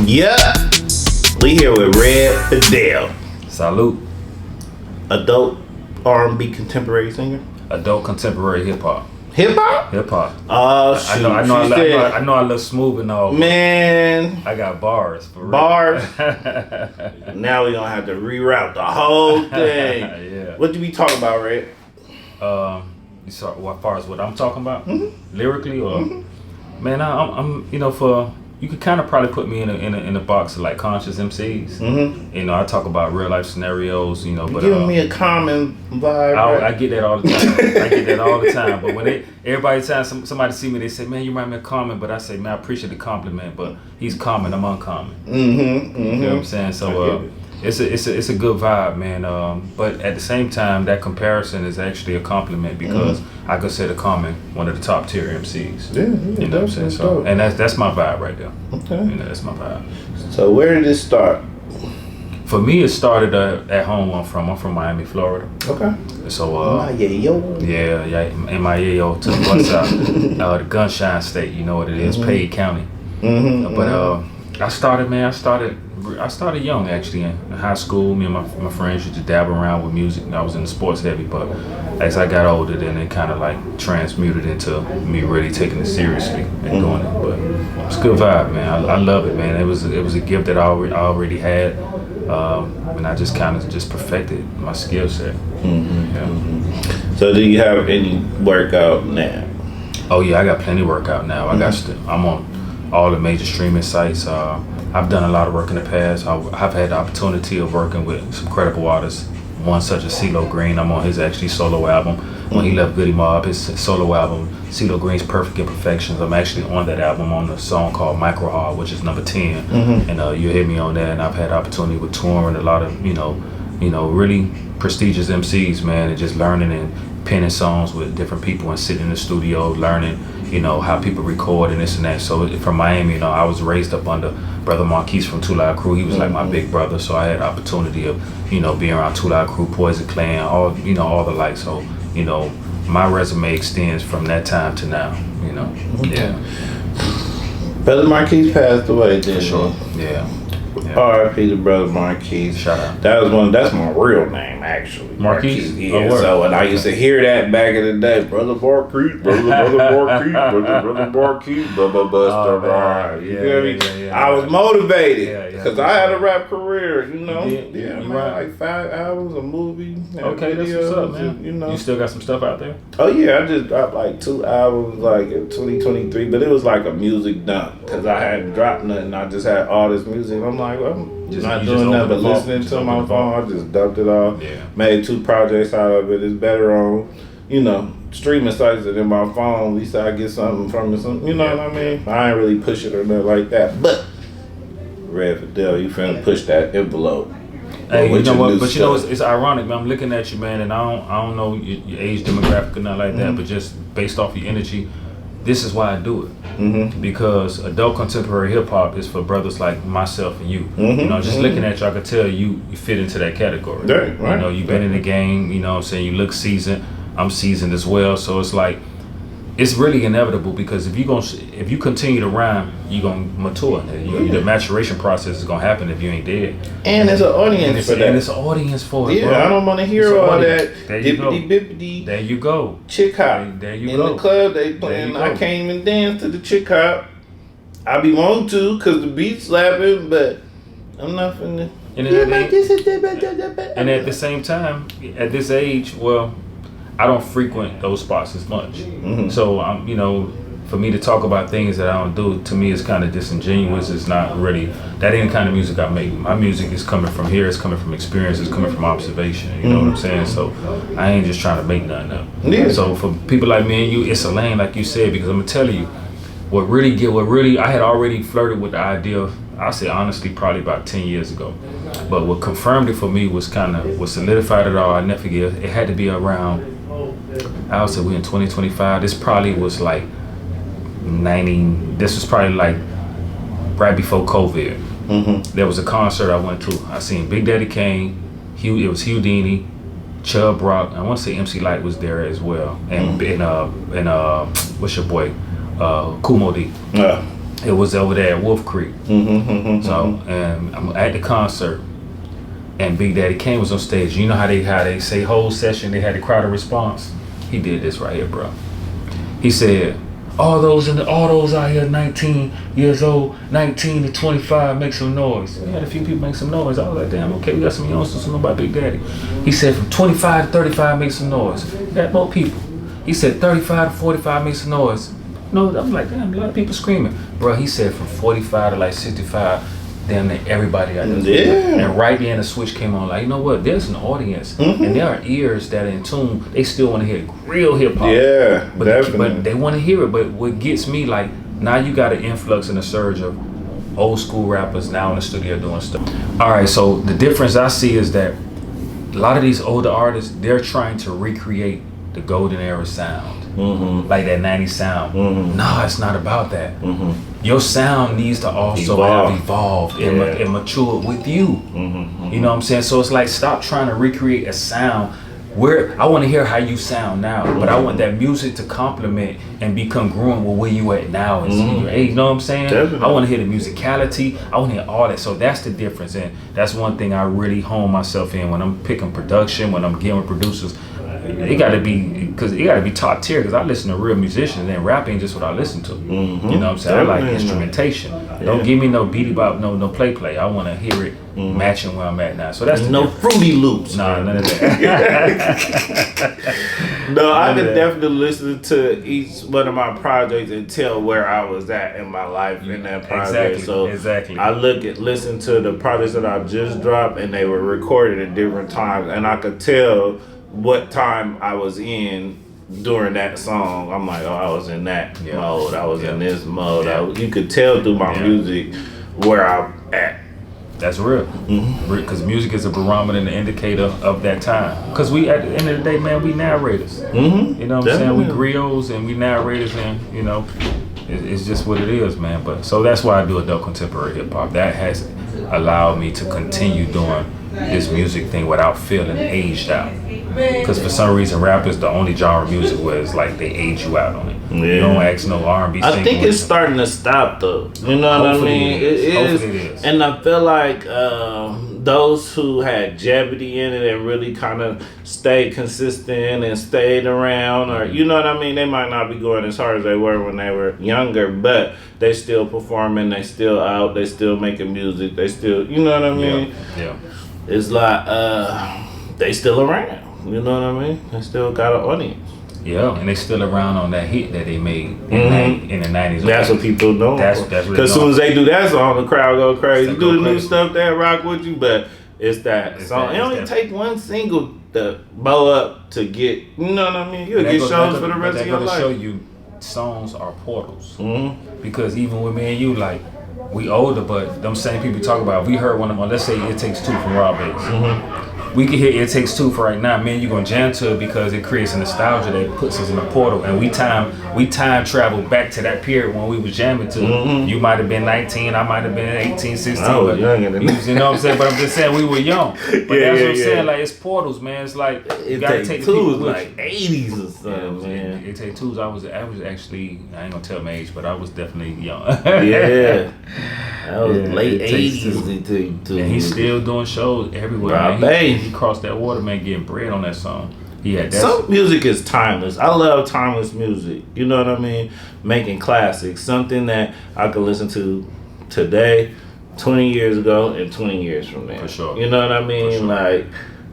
Yep. We here with Redd Fidel. Salute. Adult R&B contemporary singer. Adult contemporary hip hop. Hip hop? Hip hop. Oh shoot. I know I look smooth and all. Man. I got bars for real. Bars. Now we gonna have to reroute the whole thing. Yeah. What did we talk about, Redd? You saw what far as what I'm talking about? Mm-hmm. Lyrically or man, I'm you could kind of probably put me in a box of like conscious MCs. Mm-hmm. You know, I talk about real life scenarios, you know, but giving me a common vibe. I get that all the time. But when every time somebody see me, they say, "Man, you remind me of Common." But I say, "Man, I appreciate the compliment, but he's common, I'm uncommon." Mm-hmm. You know what I'm saying? So it's a good vibe, man. But at the same time, that comparison is actually a compliment because I consider Common one of the top tier MCs. Yeah, you know what I'm saying? So, and that's my vibe right there. Okay. You know, that's my vibe. So where did it start? For me, it started at home. I'm from Miami, Florida. Okay. So yeah, in my yayo to the west side, the Gunshine State. You know what it is, Page County. But I started young actually in high school. Me and my friends used to dabble around with music. I was in the sports heavy, but as I got older, then it kind of like transmuted into me really taking it seriously and doing it. But it's a good vibe, man. I love it, man. It was a gift that I already had, and I just kind of just perfected my skill set. Yeah. So do you have any workout now? Oh yeah, I got plenty of workout now. I'm on all the major streaming sites. I've done a lot of work in the past. I've had the opportunity of working with some credible artists. One such as CeeLo Green. I'm on his actually solo album. When he left Goody Mob, his solo album, CeeLo Green's Perfect Imperfections. I'm actually on that album on the song called Micro Hard, which is number 10. And you hear me on that. And I've had the opportunity with touring a lot of really prestigious MCs, man, and just learning and penning songs with different people and sitting in the studio learning, how people record and this and that. So from Miami, I was raised up under Brother Marquise from Two Live Crew. He was like my big brother, so I had the opportunity of, being around Two Live Crew, Poison Clan, all the like. So, my resume extends from that time to now, Yeah. Brother Marquise passed away, didn't he? Sure. Yeah. R.I.P. to Brother Marquise. Shout out. That's my real name, actually. Marquise? Yeah. So, and I used to hear that back in the day. Brother Marquise, Brother Marquise, Brother Marquise, Bubba Buster Rhyme. You feel me? Yeah. I was motivated because I had a right. rap career, Yeah, man, right. like 5 albums, a movie, Okay, videos, that's what's up, man. You still got some stuff out there? Oh yeah, I just dropped like 2 albums like in 2023, but it was like a music dump because I hadn't dropped nothing. I just had all this music. I'm like, well, I'm not doing nothing but listening to my phone. I just dumped it off. Yeah. Made 2 projects out of it. It's better on, streaming sites than in my phone. At least I get something from it. You know what I mean? I ain't really push it or nothing like that. But Redd Fidel, you finna push that envelope. Hey, you know what? But it's ironic, man. I'm looking at you, man, and I don't know your age demographic or nothing like that. But just based off your energy, this is why I do it. Because adult contemporary hip hop is for brothers like myself and you. Just looking at you, I could tell you fit into that category. Right. You've been in the game. You know what I'm saying? You look seasoned. I'm seasoned as well. So it's like, it's really inevitable because if you continue to rhyme, you're gonna mature. The maturation process is gonna happen if you ain't dead. And there's an audience for that. And it's an audience for it. Yeah, bro. I don't want to hear all that Dippity bippity. There you go. Chick hop. There you in go. the club they playing. I can't even dance to the chick hop. I be wanting to because the beat's slapping, but I'm not finna. And at the same time, at this age, well, I don't frequent those spots as much. So I'm, for me to talk about things that I don't do, to me, it's kind of disingenuous. It's not really, that ain't the kind of music I make. My music is coming from here. It's coming from experience. It's coming from observation. You know what I'm saying? So I ain't just trying to make nothing up. Yeah. So for people like me and you, it's a lane, like you said, because I'm gonna tell you, what really, I had already flirted with the idea of, I say honestly, probably about 10 years ago. But what confirmed it for me was what solidified it all. I never forget. It had to be around, I would say we're in 2025. This probably was like this was probably like right before COVID. There was a concert I went to. I seen Big Daddy Kane, it was Houdini, Chubb Rock. I want to say MC Light was there as well. And what's your boy? Kumo D. It was over there at Wolf Creek. So, and I'm at the concert, and Big Daddy Kane was on stage. You know how they say whole session, they had the crowd response? He did this right here, bro. He said, all those out here 19 years old, 19 to 25, make some noise. We had a few people make some noise. I was like, damn, okay, we got some youngsters who know about Big Daddy. He said from 25 to 35, make some noise. We got more people. He said 35 to 45, make some noise. No, I'm like, damn, a lot of people screaming. Bro, he said from 45 to like 65, damn near everybody out there. Yeah. And right then the switch came on, like, you know what, there's an audience. And there are ears that are in tune. They still want to hear real hip hop. Yeah, definitely. But they want to hear it. But what gets me, like, now you got an influx and a surge of old school rappers now in the studio doing stuff. All right, so the difference I see is that a lot of these older artists, they're trying to recreate the golden era sound. Like that 90s sound. No, it's not about that. Your sound needs to also have evolved and matured with you. You know what I'm saying? So it's like, stop trying to recreate a sound where I want to hear how you sound now, but I want that music to complement and be congruent with where you at now in your age. You know what I'm saying? Definitely. I want to hear the musicality. I want to hear all that. So that's the difference, and that's one thing I really hone myself in when I'm picking production, when I'm getting with producers. It got to be, because it got to be top tier, because I listen to real musicians, and rap ain't just what I listen to. You know what I'm saying? Definitely. I like instrumentation. Don't give me no beady bop, no play. I want to hear it matching where I'm at now. So that's no Fruity Loops. Nah, none of that. No, I could definitely listen to each one of my projects and tell where I was at in my life in that project. Exactly. I listen to the projects that I just dropped, and they were recorded at different times, and I could tell what time I was in during that song. I'm like, oh, I was in that mode. I was in this mode. You could tell through my music where I'm at. That's real. Because music is a barometer and an indicator of that time. Because we, at the end of the day, man, we narrators. You know what I'm saying? We griots and we narrators, and, you know, it's just what it is, man. But so that's why I do adult contemporary hip hop. That has allowed me to continue doing this music thing without feeling aged out. Because for some reason, rap is the only genre of music where it's like they age you out on it. You don't ask no R&B singer. I think it's starting to stop though. You know what I mean? Hopefully it is. And I feel like those who had jeopardy in it and really kind of stayed consistent and stayed around, or you know what I mean, they might not be going as hard as they were when they were younger, but they still performing, they still out, they still making music, they still, you know what I mean? Yeah. It's like they still around. You know what I mean? They still got an audience. Yeah, and they still around on that hit that they made in the 90s. That's what people know. That's really, because as soon as they do that song, the crowd go crazy. You do the new stuff that rock with you, but it's that song. It only take one single to blow up to get, you know what I mean? You'll get shows for the rest of your life. Show you songs are portals. Because even with me and you, like, we older, but them same people talk about, we heard one of them, let's say It Takes Two from Rob Bass. We can hear It Takes Two for right now. Man, you're gonna jam to it because it creates a nostalgia that puts us in a portal, and we time travel back to that period when we was jamming to it. You might have been 19, I might have been 18, 16. I was younger than that. You know what I'm saying? But I'm just saying we were young. But that's what I'm saying. Like, it's portals, man. It's like you gotta take the people with like 80s or something, man. It Takes Two. I was actually, I ain't gonna tell my age, but I was definitely young. That was late 80s. It Takes Two. And he's still doing shows everywhere. He crossed that water, man, getting bread on that song. Some music is timeless. I love timeless music. You know what I mean? Making classics. Something that I can listen to today, 20 years ago, and 20 years from now. For sure. You know what I mean? Sure. Like,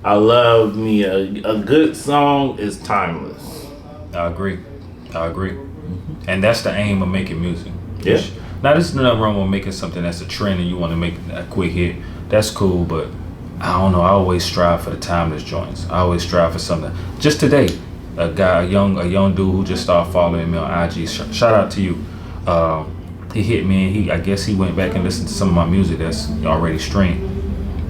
I love me. A good song is timeless. I agree. And that's the aim of making music. Yeah. Now, there's nothing wrong with making something that's a trend and you want to make a quick hit. That's cool, but I don't know. I always strive for the timeless joints. I always strive for something. Just today, a young dude who just started following me on IG. Shout out to you. He hit me, and I guess he went back and listened to some of my music that's already streamed.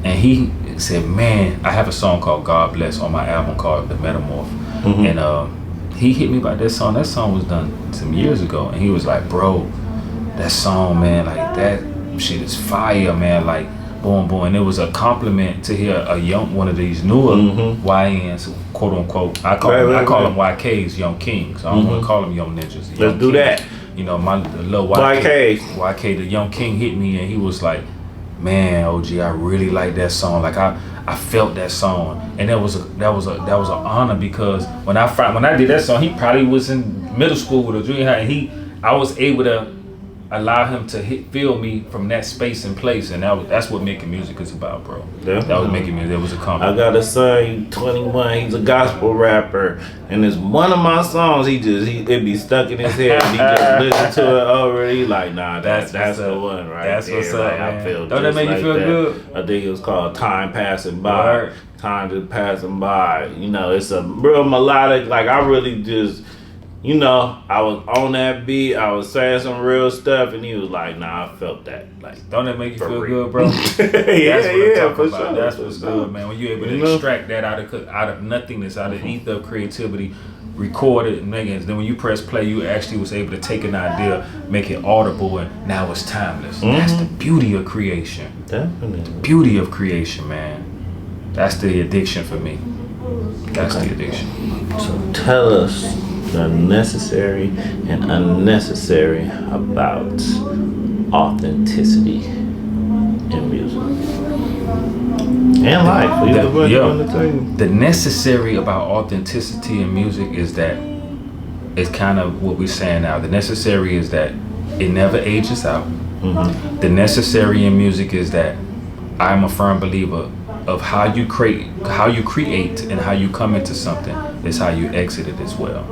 And he said, "Man, I have a song called God Bless on my album called The Metamorph." And he hit me about that song. That song was done some years ago, and he was like, "Bro, that song, man, like that shit is fire, man. Like." Boom. And it was a compliment to hear a young one of these newer YNs, quote unquote. I call them YKs, young kings. I don't want to call them young ninjas. Let's do that. You know, my little YK, the Young King hit me and he was like, man, OG, I really like that song. Like I felt that song, and that was an honor because when I did that song, he probably was in middle school with a junior high, and I was able to allow him to feel me from that space and place, and that's what making music is about, bro. Definitely. That was making music. It was a compliment. I got a son, he's 21. He's a gospel rapper, and it's one of my songs. It be stuck in his head. He just listen to it over. He like, nah, that's the one right that's there. What's up, I feel. Don't that make you feel good? I think it was called "Time Passing By." Right. Time just passing by. You know, it's a real melodic. Like I really just. You know, I was on that beat, I was saying some real stuff, and he was like, nah, I felt that. Like, don't that make you feel good, bro? That's what I'm talking about. Sure, that's what's good, man. When you're able to extract that out of nothingness, out of ether of creativity, record it, and make it. Then when you press play, you actually was able to take an idea, make it audible, and now it's timeless. That's the beauty of creation. Definitely. The beauty of creation, man. That's the addiction for me. That's the addiction. So tell us the necessary and unnecessary about authenticity in music and life. The necessary about authenticity in music is that it's kind of what we're saying now. The necessary is that it never ages out. Mm-hmm. The necessary in music is that I'm a firm believer of how you create and how you come into something is how you exit it as well.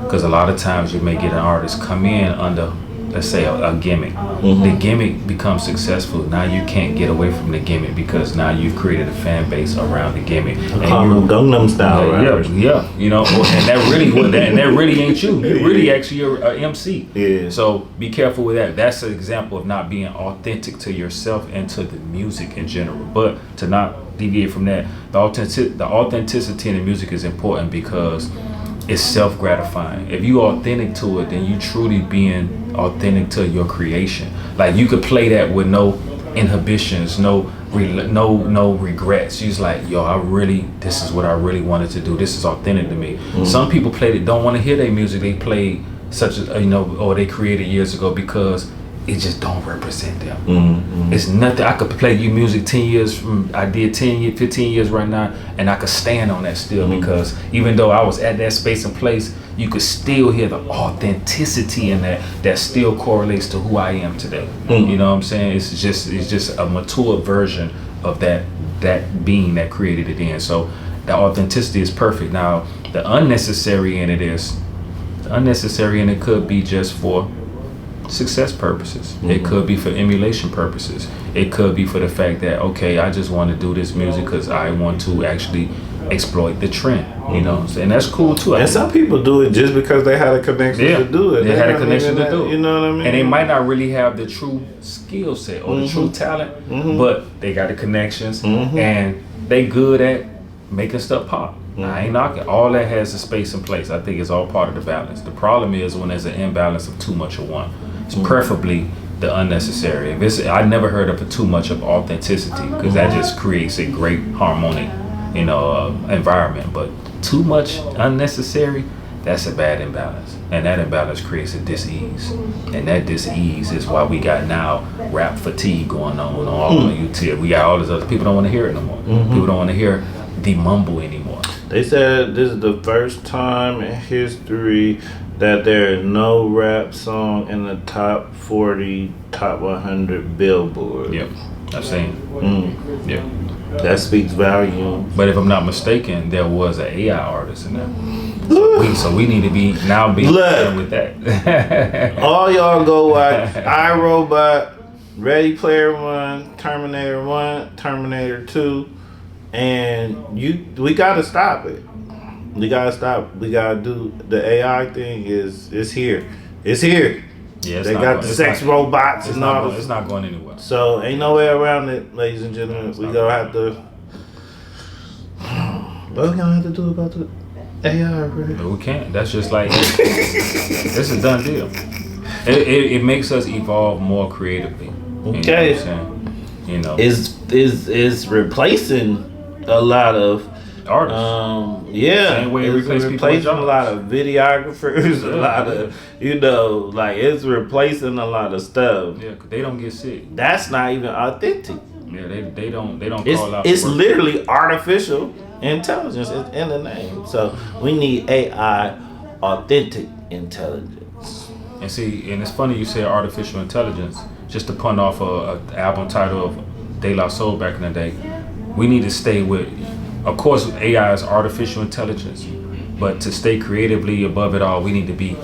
Because a lot of times you may get an artist come in under, let's say, a gimmick. The gimmick becomes successful. Now you can't get away from the gimmick because now you've created a fan base around the gimmick. Gangnam Style rappers. Yeah, you know, and that really ain't you. You really actually are an MC. Yeah. So be careful with that. That's an example of not being authentic to yourself and to the music in general. But to not deviate from that, the authenticity in the music is important because it's self-gratifying. If you authentic to it, then you truly being authentic to your creation. Like you could play that with no inhibitions, no regrets. You just like, yo, this is what I really wanted to do. This is authentic to me. Some people don't want to hear their music they played or they created years ago because it just don't represent them. It's nothing. I could play you music 10 years from, I did 10 years, 15 years right now, and I could stand on that still because even though I was at that space and place, you could still hear the authenticity in that still correlates to who I am today. You know what I'm saying? It's just a mature version of that being that created it in. So the authenticity is perfect. Now, the unnecessary in it could be just for success purposes. It could be for emulation purposes. It could be for the fact that, okay, I just want to do this music because I want to actually exploit the trend, you know, and that's cool too. And some people do it just because they had a connection to do it. They had a connection to do it. You know what I mean? And they might not really have the true skill set or the true talent, but they got the connections and they good at making stuff pop. I ain't knocking. All that has a space and place. I think it's all part of the balance. The problem is when there's an imbalance of too much of one. It's preferably the unnecessary. I never heard of too much of authenticity because that just creates a great harmonic, environment. But too much unnecessary, that's a bad imbalance, and that imbalance creates a dis-ease, and that dis-ease is why we got now rap fatigue going on all on YouTube. We got all this other people don't want to hear it no more. People don't want to hear the mumble anymore. They said this is the first time in history that there is no rap song in the top 40, top 100 Billboard. Yep, I've seen. Yeah, that speaks volumes. But if I'm not mistaken, there was an AI artist in there. So we need to be done with that. All y'all go watch iRobot, Ready Player One, Terminator 1, Terminator 2, and we gotta stop it. We gotta stop. We gotta do the AI thing. Is here. It's here. Yeah, they got the sex robots and all this. It's not going anywhere. So ain't no way around it, ladies and gentlemen. We gonna have to. What we gonna have to do about the AI? Really? But we can't. That's just like it's a done deal. It makes us evolve more creatively. Okay. You know, is replacing a lot of artists. Yeah, Same way it it's replaced replacing people's a lot of videographers, a Yeah, lot of, like it's replacing a lot of stuff. Yeah, 'cause they don't get sick. That's not even authentic. Yeah, they don't It's call out. it's for work. literally artificial intelligence. It's in the name. So we need AI, authentic intelligence. And see, and it's funny you say artificial intelligence. Just to pun off a album title of De La Soul back in the day, we need to stay with. Of course, AI is artificial intelligence, but to stay creatively above it all, we need to be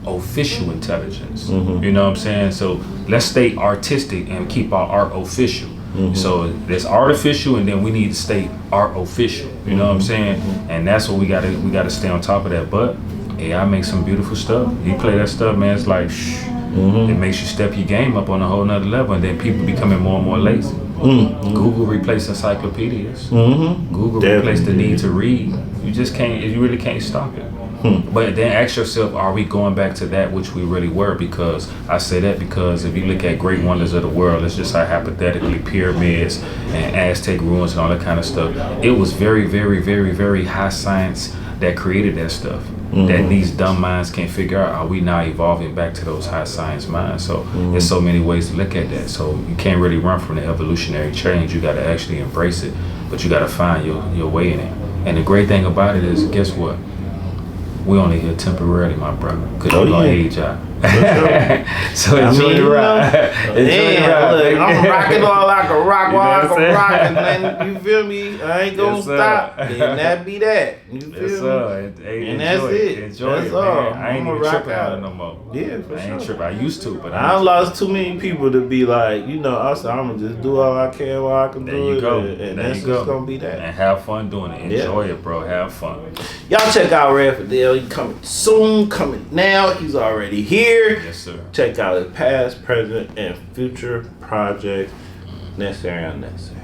official intelligence. You know what I'm saying? So let's stay artistic and keep our art official. So there's artificial, and then we need to stay art official. You know what I'm saying? And that's what we gotta stay on top of that. But AI makes some beautiful stuff. You play that stuff, man. It's like it makes you step your game up on a whole nother level, and then people becoming more and more lazy. Google replaced encyclopedias. Google replaced the need to read. You just can't. You really can't stop it. But then ask yourself, are we going back to that which we really were? Because I say that because if you look at great wonders of the world, let's just say hypothetically pyramids and Aztec ruins and all that kind of stuff. It was very, very, very, very high science that created that stuff. That these dumb minds can't figure out. Are we now evolving back to those high science minds? So there's so many ways to look at that. So you can't really run from the evolutionary change. You got to actually embrace it, but you got to find your way in it. And the great thing about it is, guess what? We only here temporarily, my brother, because you're gonna age out. So enjoy the ride. Enjoy the ride, look, baby. I'm rocking all I can rock You know while I what I'm can rock, saying? and then you feel me? I ain't gonna Yes, sir. stop. Then that be that. You feel Yes, me? sir. And that's it. Enjoy That's it, all. man. I ain't I'ma even rock tripping on out. it no more. Yeah, for I ain't sure. tripping. I used to, but I lost too many people to be like, also, I'm gonna just do all I can while I can There do you it. go. And There that's you go. just gonna be that. And have fun doing it. Enjoy it, bro. Have fun. Y'all check out Redd Fidel. He coming soon, coming now. He's already here. Yes, sir. Check out his past, present, and future projects. Necessary, unnecessary.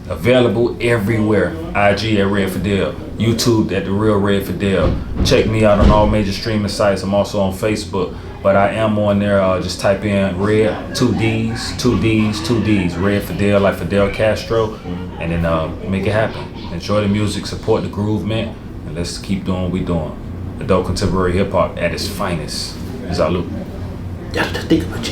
Available everywhere. IG at Redd Fidel. YouTube at The Real Redd Fidel. Check me out on all major streaming sites. I'm also on Facebook. But I am on there. Just type in Red, 2 D's, 2 D's, 2 D's. Redd Fidel, like Fidel Castro. And then make it happen. Enjoy the music, support the groovement, and let's keep doing what we doing. Adult contemporary hip hop at its finest. Salute. Y'all just think about